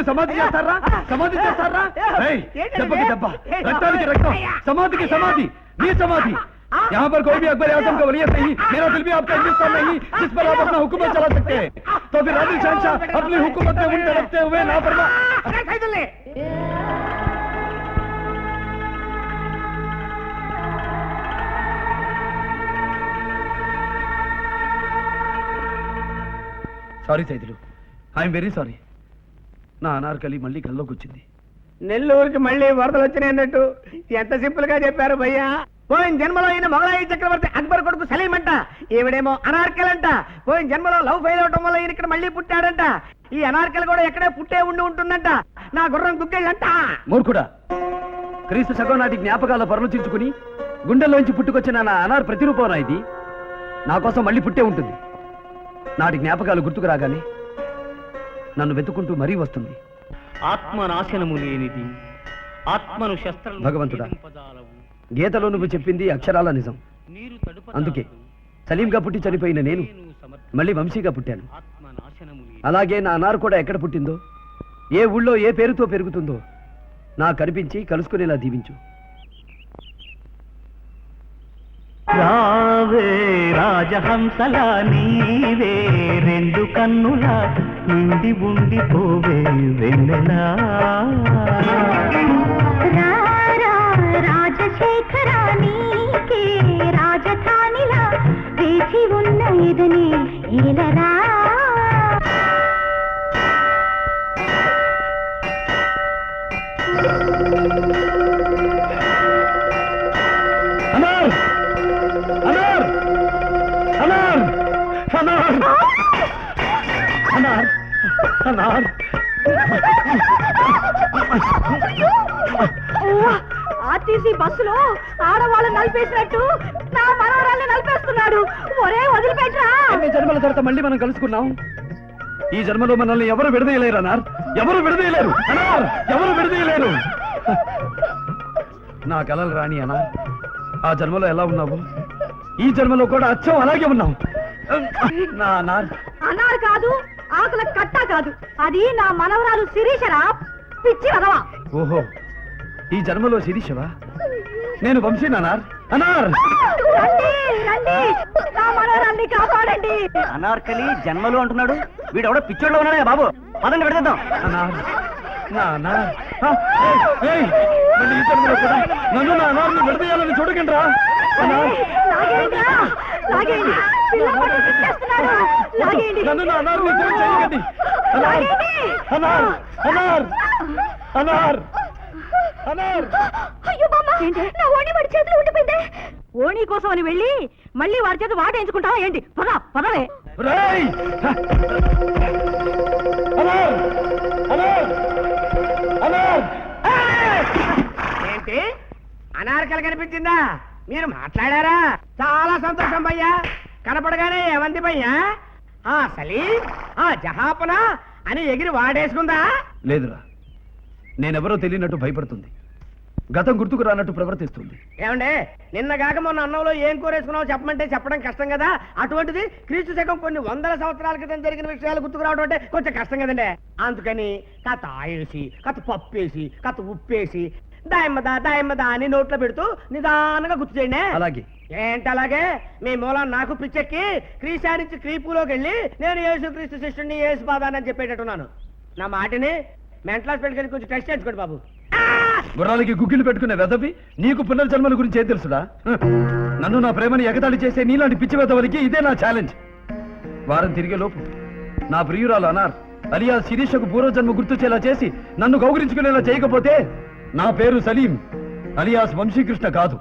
సమాధి చేస్తారా? సమాధి చేస్తారా? దెబ్బకి దెబ్బ, రక్తానికి రక్తం, సమాధికి సమాధి, నీ సమాధి। यहाँ पर कोई भी अकबर आजम का वलीयत नहीं, मेरा दिल भी आपका हिंदुस्तान नहीं जिस पर आप अपना हुकूमत चला सकते हैं। तो फिर आदिल शहंशाह अपनी हुकूमत में उल्टे रखते हुए ना फरमा। Sorry Saidulu, I'm very sorry. నా అనార్కలి మళ్ళీ కల్లోకి వచ్చింది। నెల్లూరుకి మళ్ళీ వరదలు వచ్చినాయి అన్నట్టు ఎంత సింపుల్ గా చెప్పారు భయ్యా। పోయిన జన్మలో అయిన మొగలాయి చక్రవర్తి అక్బర్ కొడుకు సలీం అంట, ఈవిడేమో అనార్కల్ అంట। పోయిన జన్మలో లవ్ ఫెయిల్ అవటం వల్ల ఈయన ఇక్కడ మళ్ళీ పుట్టాడంట। ఈ అనార్కల్ కూడా ఎక్కడే పుట్టే ఉంటుందంట। నా గుర్రం గుగ్గళ్ళంట। మూర్ఖుడా, క్రీస్తు శకం నాటి జ్ఞాపకాల పరలోచించుకుని గుండెల్లోంచి పుట్టుకొచ్చిన నా అనార్ ప్రతిరూపం ఇది నా కోసం మళ్ళీ పుట్టే ఉంటుంది। నాటి జ్ఞాపకాలు గుర్తుకు రాగానే నన్ను వెతుక్కుంటూ మరీ వస్తుంది। ఆత్మనాశనము లేనిది ఆత్మను శస్త్రం భగవంతుడా, గీతలో నువ్వు చెప్పింది అక్షరాల నిజం। అందుకే సలీంగా పుట్టి చనిపోయిన నేను మళ్ళీ వంశీగా పుట్టాను। అలాగే నా అనార్ కూడా ఎక్కడ పుట్టిందో, ఏ ఊళ్ళో ఏ పేరుతో పెరుగుతుందో నాకు కనిపించి కలుసుకునేలా దీవించు। రావే రాజహంసలా నీవే రెండు కన్నుల నిండి ఉండిపోవే వెన్నెలా। రాజశేఖరా నీకే రాజధానిలా వేచి ఉన్న ఇదని ఏలరా। ఆర్టీసీ బస్సులో ఆడవాళ్ళని నలిపేసినట్టు నా మనవరాల్ని నలిపేస్తున్నాడు। ఒరే వదిలిపెట్టరా। ఎన్ని జన్మల తర్వాత మళ్ళీ మనం కలుసుకున్నాం। ఈ జన్మలో మనల్ని ఎవరు విడదీయలేరు అనార్, ఎవరు విడదీయలేరు అనార్, ఎవరు విడదీయలేరు। నా కలలు రాణి అనార్, ఆ జన్మలో ఎలా ఉన్నావు ఈ జన్మలో కూడా అచ్చం అలాగే ఉన్నావు। నా అనార్ అనార్ కాదు, ఆకుల కట్ట కాదు, అది నా మనవరాలు శిరీషరా, పిచ్చి వదవా। ఓహో, ఈ జన్మలో శిరీషవా? నేను వంశీ అనార్। అనార్ నా మనవరాల్ని కాపాడండి। అనార్కలి జన్మలు అంటున్నాడు, వీడెవడో పిచ్చోడ్లో ఉన్నాడే బాబు, పదండి పెడదాం। అనార్, నా అనార్, ఈ జన్మలో కూడా నన్ను నా అనార్ని విడదీయాలని చూడకండి రా। నన్ను నా అనార్ని చేయకండి। అనార్, అనార్, అనార్, అనార్, అనార్। అయ్యో బామ్మ, నా ఓణి వాడి చేతిలో ఉండిపోయిందే। ఓణి కోసం అని వెళ్ళి మళ్ళీ వాడి చేతి వాటేయించుకుంటావా ఏంటి? పద పదవే। ఏంటి అనార్కలి కనిపించిందా? మీరు మాట్లాడారా? చాలా సంతోషం భయ్యా। కనపడగానే ఏమంది భయ్యా? సలీం, జహాపన అని ఎగిరి వాడేసుకుందా? లేదురా, నేనెవరో తెలియనట్టు భయపడుతుంది, గతం గుర్తుకు రానట్టు ప్రవర్తిస్తుంది। ఏమండే, నిన్న కాక మొన్న అన్నంలో ఏం కూరేసుకున్నావు చెప్పమంటే చెప్పడం కష్టం కదా, అటువంటిది క్రీస్తు శకం కొన్ని వందల సంవత్సరాల క్రితం జరిగిన విషయాలు గుర్తుకు రావడం అంటే కొంచెం కష్టం కదండి। అందుకని కథ ఆయేసి, కథ పప్పేసి, కథ ఉప్పేసి దాయమ్మదా అని నోట్లో పెడుతూ నిదానంగా గుర్తు చేయండి। అలాగే ఏంటి అలాగే? మీ మూలం నాకు పిచ్చెక్కి క్రీస్తు నుంచి క్రీపులోకి వెళ్ళి నేను యేసు క్రీస్తు శిష్యుడిని యేసు పాదాన్ని చెప్పేటట్టున్నాను। నా మాటిని మెంటల్ హాస్పిటల్కి కొంచెం టెస్ట్ చేసుకోండి బాబు। గుర్రాలకి గుగ్గిలు పెట్టుకునే వెదవి నీకు పునర్జన్మల గురించి ఏం తెలుసుడా? నన్ను నా ప్రేమని ఎగతాళి చేసే నీలాంటి పిచ్చి వెదవలకి ఇదే నా ఛాలెంజ్। వారం తిరిగే లోపు నా ప్రియురాలు అనార్ అలియా శిరీషకు పూర్వజన్మ గుర్తుచేలా చేసి నన్ను కౌగిలించుకునేలా చేయకపోతే నా పేరు సలీం అలియాస్ వంశీకృష్ణ కాదు।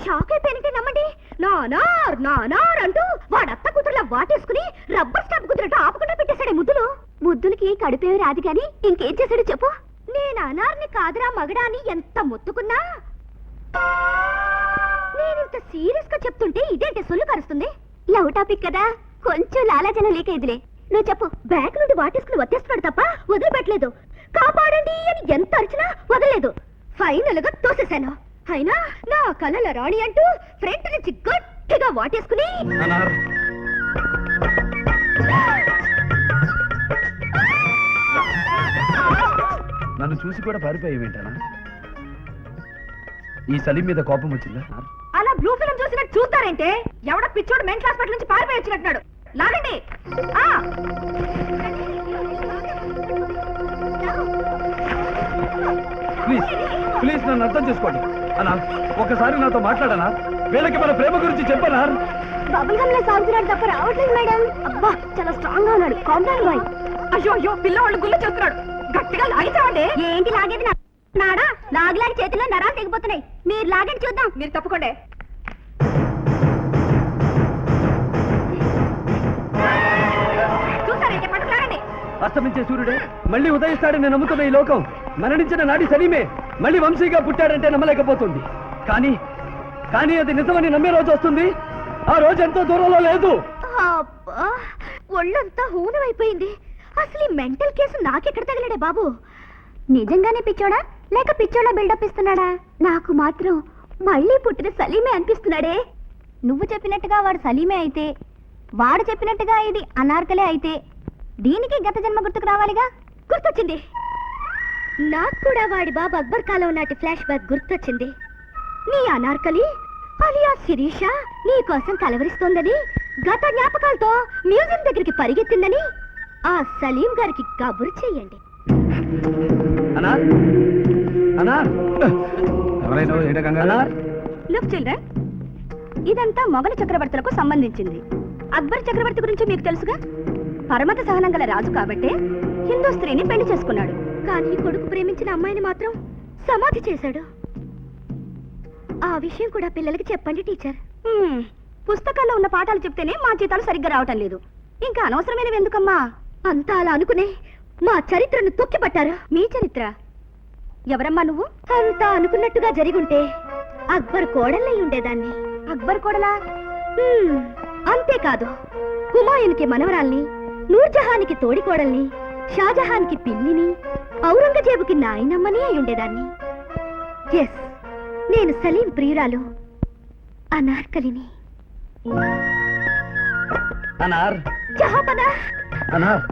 షాక్ అయిపోయినట్టే నమ్మండి। నానార్ అంటూ వాడత్త కూతురులా వాటేసుకుని రబ్బర్ స్టాంప్ కుదిరట్టు ఆపకుండా పెట్టేశాడే ముద్దులు। ముద్దులకి కడిపేవి రాదు గాని ఇంకేం చేశాడు చెప్పు? నేను అనార్ని కాదురా మగడా అని ఎంత మొత్తుకున్నా, నేనింత సీరియస్ గా చెప్తుంటే ఇదేంటి సొల్లు కరుస్తుంది? లవ్ టాపిక్ కదా, కొంచెం లాలాజలం లీక్ అయిందిలే। నువ్వు చెప్పు, బ్యాక్ నుండి వాటేసుకుని వచ్చేస్తున్నాడు తప్ప వదిలిపెట్టలేదు। కాపాడండి అని ఎంత అరిచినా వదలలేదు। ఫైనల్ గా తోసేశాను। అయినా నా కలల రాణి అంటూ ఫ్రంట్ నుంచి గట్టిగా వాటేసుకుని నన్ను చూసి కూడా పారిపోయేవేంటనా? ఈ సలీం మీద కోపం వచ్చిందా? అలా బ్లూ ఫిల్మ్ చూసినట్టు చూస్తారంటే ఎవడ పిచ్చోడు మెంటల్ హాస్పిటల్ నుంచి పారిపోయి వచ్చినట్టున్నాడు. లాగండి. ఆ ప్లీజ్ ప్లీజ్ నన్ను అర్థం చేసుకోండి అన్నా. ఒకసారి నాతో మాట్లాడనా? వీళ్ళకి మన ప్రేమ గురించి చెప్పనా? బబుల్ గమ్ లో సాగుతున్నాడు తప్ప రావట్లేదు మేడం. అబ్బా చాలా స్ట్రాంగ్ గా ఉన్నాడు. Complan bye. అయ్యో అయ్యో పిల్లవాళ్ళు గుళ్ళు చేస్తున్నాడు. గట్టిగా లాగించామండి. ఏంటి లాగేది? నాడా లాగలాగి చేతిలో నరాలు తెగిపోతున్నాయి. మీరు లాగండి చూద్దాం. మీరు తప్పుకోండి. చూస్తారంటే పట్టుకు లాగండి. అస్తమించే సూర్యుడే మళ్ళీ ఉదయిస్తాడని నమ్ముతున్న ఈ లోకం మరణించిన నాటి సలీమే మళ్ళీ వంశీగా పుట్టాడంటే నమ్మలేకపోతుంది. కానీ కానీ అది నిజమని నమ్మే రోజు వస్తుంది. ఆ రోజు ఎంతో దూరంలో లేదు. అబ్బా, ఒళ్ళంతా హూనమైపోయింది. అసలు ఈ మెంటల్ కేసు నాకెక్కడ తగిలాడే బాబు? నిజంగానే పిచ్చోడా లేక పిచ్చోడా బిల్డప్ ఇస్తున్నాడా? నాకు మాత్రం మళ్ళీ పుట్టిన సలీమే అనిపిస్తున్నాడే. నువ్వు చెప్పినట్టుగా వాడు సలీమే అయితే, వాడు చెప్పినట్టుగా ఇది అనార్కలే అయితే, దీనికి గత జన్మ గుర్తుకు రావాలిగా. గుర్తొచ్చింది. నాకు కూడా వాడి బాబు అక్బర్ కాలం నాటి ఫ్లాష్ బ్యాక్ గుర్తొచ్చింది. నీ అనార్కలి అలియా శిరీష నీ కోసం కలవరిస్తోందని, గత జ్ఞాపకాలతో మ్యూజియం దగ్గరికి పరిగెత్తిందని ఆ సలీం గారికి కబురు చెయ్యండి. అనా అనా ఎవరైనా అనా లుక్ చిల్డ్రన్, ఇదంతా మొఘల్ చక్రవర్తులకు సంబంధించింది. అక్బర్ చక్రవర్తి గురించి మీకు తెలుసుగా. పరమత సహనం గల రాజు కాబట్టే హిందూ స్త్రీని పెళ్లి చేసుకున్నాడు. కానీ కొడుకు ప్రేమించిన అమ్మాయిని మాత్రం సమాధి చేశాడు. ఆ విషయం కూడా పిల్లలకి చెప్పండి టీచర్. పుస్తకాల్లో ఉన్న పాఠాలు చెప్తేనే మా జీతాలు సరిగ్గా రావటం లేదు. ఇంకా అనవసరమైనవి ఎందుకమ్మా? అంతా అలా అనుకునే మా చరిత్రను తొక్కిపట్టారు. మీ చరిత్ర ఎవరమ్మా నువ్వు? అంతా అనుకున్నట్టుగా జరిగుంటే అక్బర్ కోడళ్ళై ఉండేదాన్ని. అక్బర్ కోడలా? అంతేకాదు, హుమాయూన్కి మనవరాల్ని, నూర్జహాన్కి తోడికోడల్ని, షాజహాన్కి పిల్లిని, ఔరంగజేబుకి నాయనమ్మని అయి ఉండేదాన్ని. ఎస్, నేను సలీం ప్రియురాలు అనార్కలిని. అనార్ జహాపనా అనార్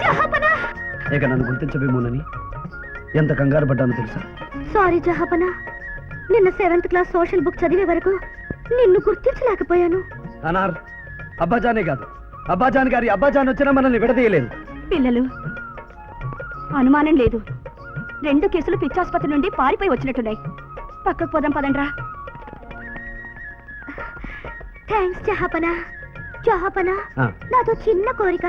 జహాపనా. ఇక నన్ను గుర్తించబేమోనని ఎంత కంగారు పడ్డానో తెలుసా? సారీ జహాపనా, నిన్న 7th క్లాస్ సోషల్ బుక్ చదివే వరకు నిన్ను గుర్తించలేకపోయాను. అనార్ అబ్బాజానే కాదు, అబ్బాజాన్ గారి అబ్బాజాన్ వచ్చినా మనల్ని విడదీయలేదు. పిల్లలు, అనుమానం లేదు, 2 కేసులు పిచ్చాసుపత్రి నుండి పారిపోయి వచ్చినట్టున్నాయి. పక్కకు పోదాం పదండ్రా. థ్యాంక్స్ జహాపనా. జహాపనా, నాతో చిన్న కోరిక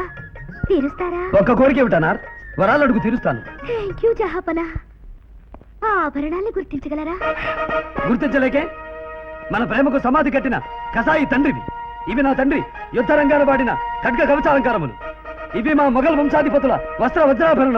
తీరుస్తారా? ఒక్క కోరిక ఏమిటనార్? వరాలు అడుగు తీరుస్తాను. థ్యాంక్ యూ జహాపనా. ఆ ఆభరణాన్ని గుర్తించగలరా? గుర్తించలేకే? మన ప్రేమకు సమాధి కట్టిన కసాయి తండ్రివి. ఇవి నా తండ్రి యుద్ధ రంగాల వాడిన ఖడ్గ కవచాలంకారములు. ఇవి మా మొఘల్ వంశాధిపతుల వస్త్ర వజ్రాభరణులు.